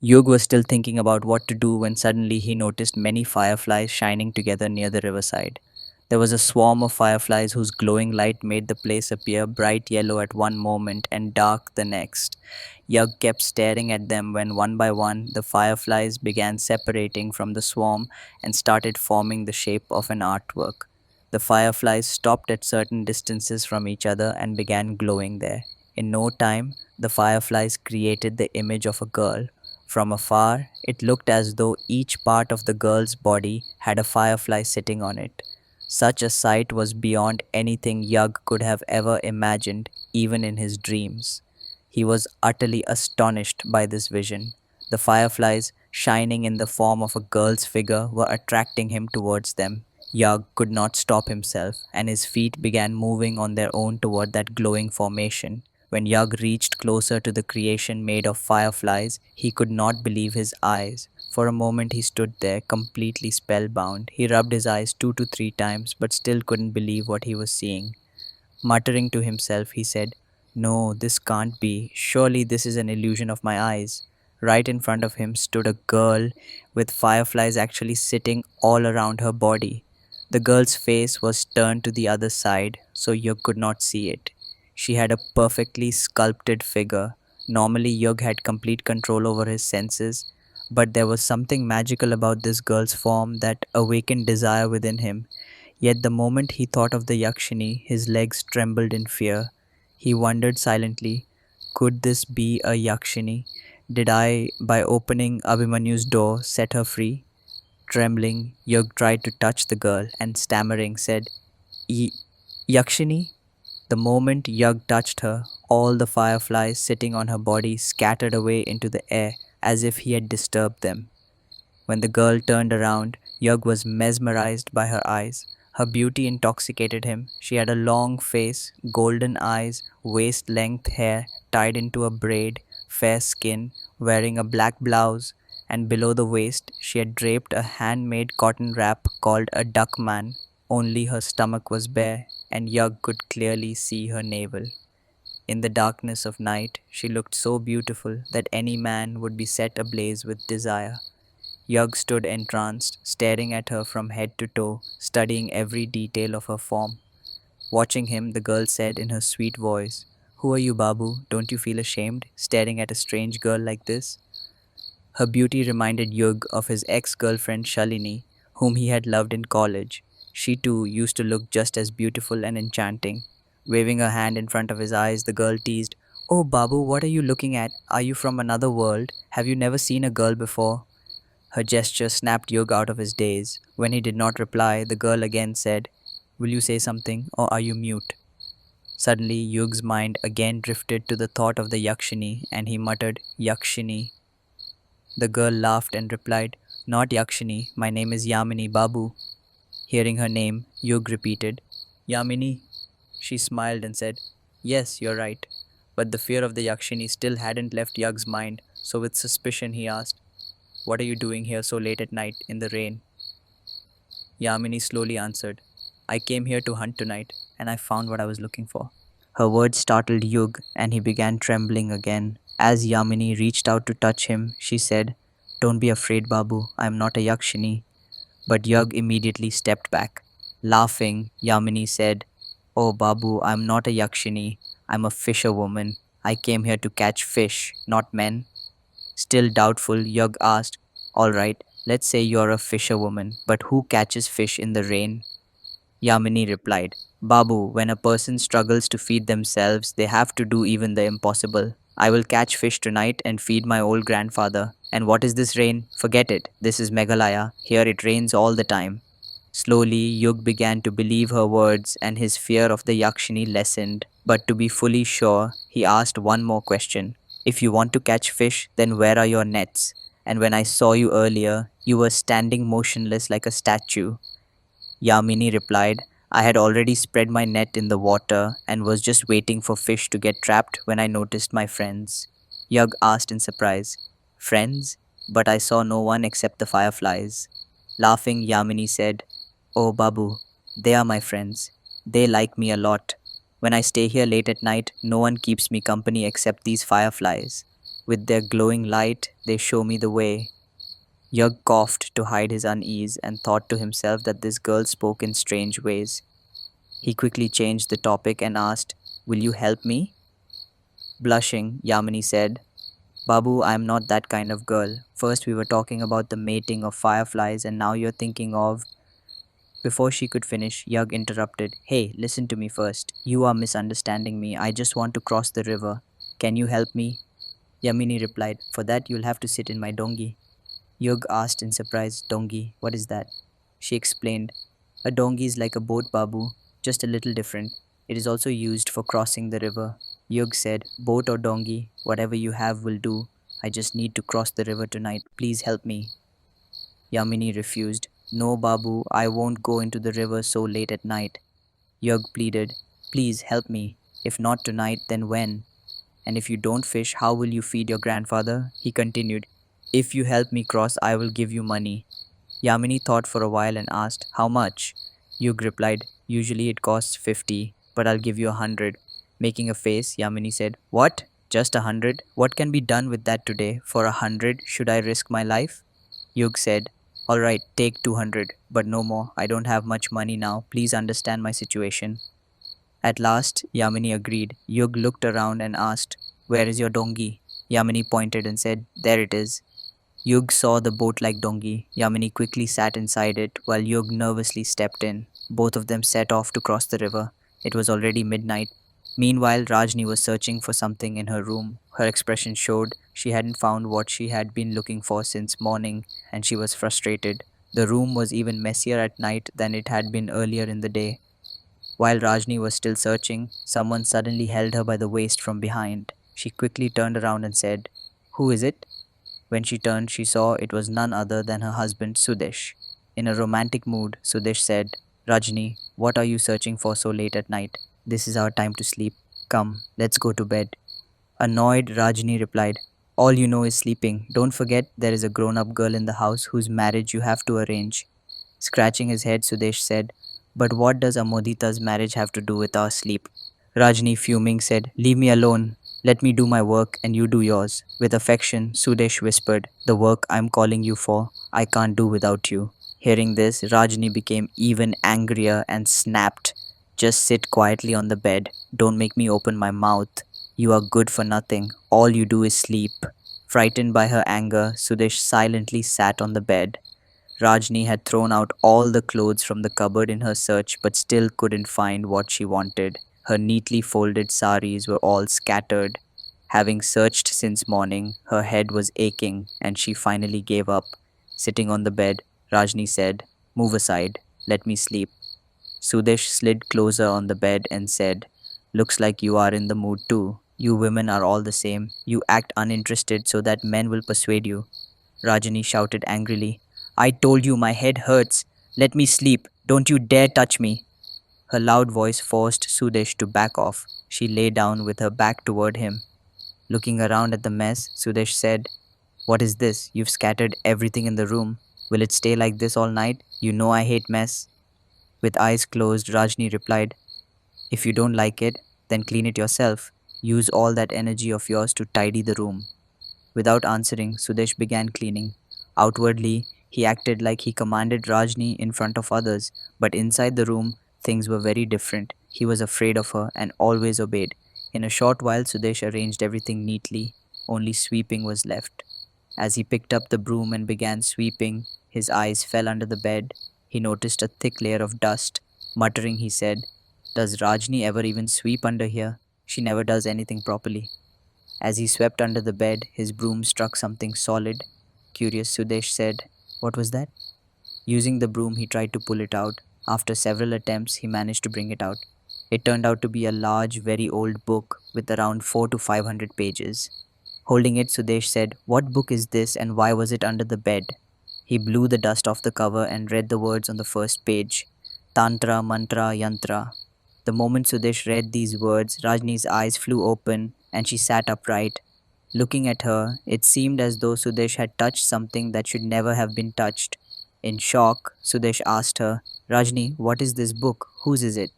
Yug was still thinking about what to do when suddenly he noticed many fireflies shining together near the riverside. There was a swarm of fireflies whose glowing light made the place appear bright yellow at one moment and dark the next. Yug kept staring at them when one by one the fireflies began separating from the swarm and started forming the shape of an artwork. The fireflies stopped at certain distances from each other and began glowing there. In no time, the fireflies created the image of a girl. From afar, it looked as though each part of the girl's body had a firefly sitting on it. Such a sight was beyond anything Yug could have ever imagined, even in his dreams. He was utterly astonished by this vision. The fireflies, shining in the form of a girl's figure, were attracting him towards them. Yug could not stop himself, and his feet began moving on their own toward that glowing formation. When Yug reached closer to the creation made of fireflies, he could not believe his eyes. For a moment he stood there, completely spellbound. He rubbed his eyes 2 to 3 times, but still couldn't believe what he was seeing. Muttering to himself, he said, "No, this can't be. Surely this is an illusion of my eyes." Right in front of him stood a girl with fireflies actually sitting all around her body. The girl's face was turned to the other side, so Yug could not see it. She had a perfectly sculpted figure. Normally, Yug had complete control over his senses, but there was something magical about this girl's form that awakened desire within him. Yet the moment he thought of the Yakshini, his legs trembled in fear. He wondered silently, could this be a Yakshini? Did I, by opening Abhimanyu's door, set her free? Trembling, Yug tried to touch the girl and stammering said, "Y- Yakshini?" The moment Yug touched her, all the fireflies sitting on her body scattered away into the air as if he had disturbed them. When the girl turned around, Yug was mesmerized by her eyes. Her beauty intoxicated him. She had a long face, golden eyes, waist length hair tied into a braid, fair skin, wearing a black blouse, and below the waist she had draped a handmade cotton wrap called a duckman. Only her stomach was bare, and Yug could clearly see her navel. In the darkness of night, she looked so beautiful that any man would be set ablaze with desire. Yug stood entranced, staring at her from head to toe, studying every detail of her form. Watching him, the girl said in her sweet voice, "Who are you, Babu? Don't you feel ashamed, staring at a strange girl like this?" Her beauty reminded Yug of his ex girlfriend Shalini, whom he had loved in college. She too used to look just as beautiful and enchanting. Waving her hand in front of his eyes, the girl teased, "Oh, Babu, what are you looking at? Are you from another world? Have you never seen a girl before?" Her gesture snapped Yug out of his daze. When he did not reply, the girl again said, "Will you say something, or are you mute?" Suddenly, Yug's mind again drifted to the thought of the Yakshini, and he muttered, "Yakshini." The girl laughed and replied, "Not Yakshini, my name is Yamini Babu." Hearing her name, Yug repeated, "Yamini." She smiled and said, "Yes, you're right." But the fear of the Yakshini still hadn't left Yug's mind, so with suspicion he asked, "What are you doing here so late at night in the rain?" Yamini slowly answered, "I came here to hunt tonight, and I found what I was looking for." Her words startled Yug, and he began trembling again. As Yamini reached out to touch him, she said, "Don't be afraid, Babu, I am not a Yakshini." But Yug immediately stepped back. Laughing, Yamini said, "Oh, Babu, I am not a Yakshini. I'm a fisherwoman. I came here to catch fish, not men." Still doubtful, Yug asked, "All right, let's say you're a fisherwoman, but who catches fish in the rain?" Yamini replied, "Babu, when a person struggles to feed themselves, they have to do even the impossible. I will catch fish tonight and feed my old grandfather. And what is this rain? Forget it. This is Meghalaya. Here it rains all the time." Slowly, Yug began to believe her words, and his fear of the Yakshini lessened. But to be fully sure, he asked one more question. "If you want to catch fish, then where are your nets? And when I saw you earlier, you were standing motionless like a statue." Yamini replied, "I had already spread my net in the water and was just waiting for fish to get trapped when I noticed my friends." Yug asked in surprise, "Friends?" But I saw no one except the fireflies. Laughing, Yamini said, "Oh, Babu, they are my friends. They like me a lot. When I stay here late at night, no one keeps me company except these fireflies." With their glowing light, they show me the way. Yug coughed to hide his unease and thought to himself that this girl spoke in strange ways. He quickly changed the topic and asked, "Will you help me?" Blushing, Yamini said, "Babu, I am not that kind of girl. First, we were talking about the mating of fireflies, and now you're thinking of." Before she could finish, Yug interrupted. "Hey, listen to me first. You are misunderstanding me. I just want to cross the river. Can you help me?" Yamini replied, "For that, you'll have to sit in my dongi." Yug asked in surprise, "Dongi, what is that?" She explained, "A dongi is like a boat, Babu, just a little different. It is also used for crossing the river." Yug said, "Boat or dongi, whatever you have will do. I just need to cross the river tonight. Please help me." Yamini refused. "No, Babu, I won't go into the river so late at night." Yug pleaded, "Please help me. If not tonight, then when? And if you don't fish, how will you feed your grandfather?" He continued, "If you help me cross, I will give you money." Yamini thought for a while and asked, "How much?" Yug replied, "Usually it costs 50, but I'll give you 100. Making a face, Yamini said, "What? Just 100? What can be done with that today? For 100, should I risk my life?" Yug said, "All right, take 200, but no more. I don't have much money now. Please understand my situation." At last, Yamini agreed. Yug looked around and asked, "Where is your dongi?" Yamini pointed and said, "There it is." Yug saw the boat like dongi. Yamini quickly sat inside it while Yug nervously stepped in. Both of them set off to cross the river. It was already midnight. Meanwhile, Rajni was searching for something in her room. Her expression showed she hadn't found what she had been looking for since morning, and she was frustrated. The room was even messier at night than it had been earlier in the day. While Rajni was still searching, someone suddenly held her by the waist from behind. She quickly turned around and said, "Who is it?" When she turned, she saw it was none other than her husband, Sudesh. In a romantic mood, Sudesh said, "Rajni, what are you searching for so late at night? This is our time to sleep. Come, let's go to bed." Annoyed, Rajni replied, "All you know is sleeping. Don't forget there is a grown up girl in the house whose marriage you have to arrange." Scratching his head, Sudesh said, "But what does Amodita's marriage have to do with our sleep?" Rajni, fuming, said, "Leave me alone. Let me do my work and you do yours." With affection, Sudesh whispered, "The work I'm calling you for, I can't do without you." Hearing this, Rajni became even angrier and snapped, "Just sit quietly on the bed. Don't make me open my mouth. You are good for nothing. All you do is sleep." Frightened by her anger, Sudesh silently sat on the bed. Rajni had thrown out all the clothes from the cupboard in her search but still couldn't find what she wanted. Her neatly folded saris were all scattered. Having searched since morning, her head was aching and she finally gave up. Sitting on the bed, Rajni said, "Move aside, let me sleep." Sudesh slid closer on the bed and said, "Looks like you are in the mood too. You women are all the same. You act uninterested so that men will persuade you." Rajani shouted angrily, "I told you my head hurts. Let me sleep. Don't you dare touch me." Her loud voice forced Sudesh to back off. She lay down with her back toward him. Looking around at the mess, Sudesh said, "What is this? You've scattered everything in the room. Will it stay like this all night? You know I hate mess." With eyes closed, Rajni replied, "If you don't like it, then clean it yourself. Use all that energy of yours to tidy the room." Without answering, Sudesh began cleaning. Outwardly, he acted like he commanded Rajni in front of others, but inside the room, things were very different. He was afraid of her and always obeyed. In a short while, Sudesh arranged everything neatly. Only sweeping was left. As he picked up the broom and began sweeping, his eyes fell under the bed. He noticed a thick layer of dust. Muttering, he said, "Does Rajni ever even sweep under here? She never does anything properly." As he swept under the bed, his broom struck something solid. Curious, Sudesh said, "What was that?" Using the broom, he tried to pull it out. After several attempts, he managed to bring it out. It turned out to be a large, very old book with around 4 to 500 pages. Holding it, Sudesh said, "What book is this and why was it under the bed?" He blew the dust off the cover and read the words on the first page: Tantra, Mantra, Yantra. The moment Sudesh read these words, Rajni's eyes flew open and she sat upright. Looking at her, it seemed as though Sudesh had touched something that should never have been touched. In shock, Sudesh asked her, "Rajni, what is this book? Whose is it?"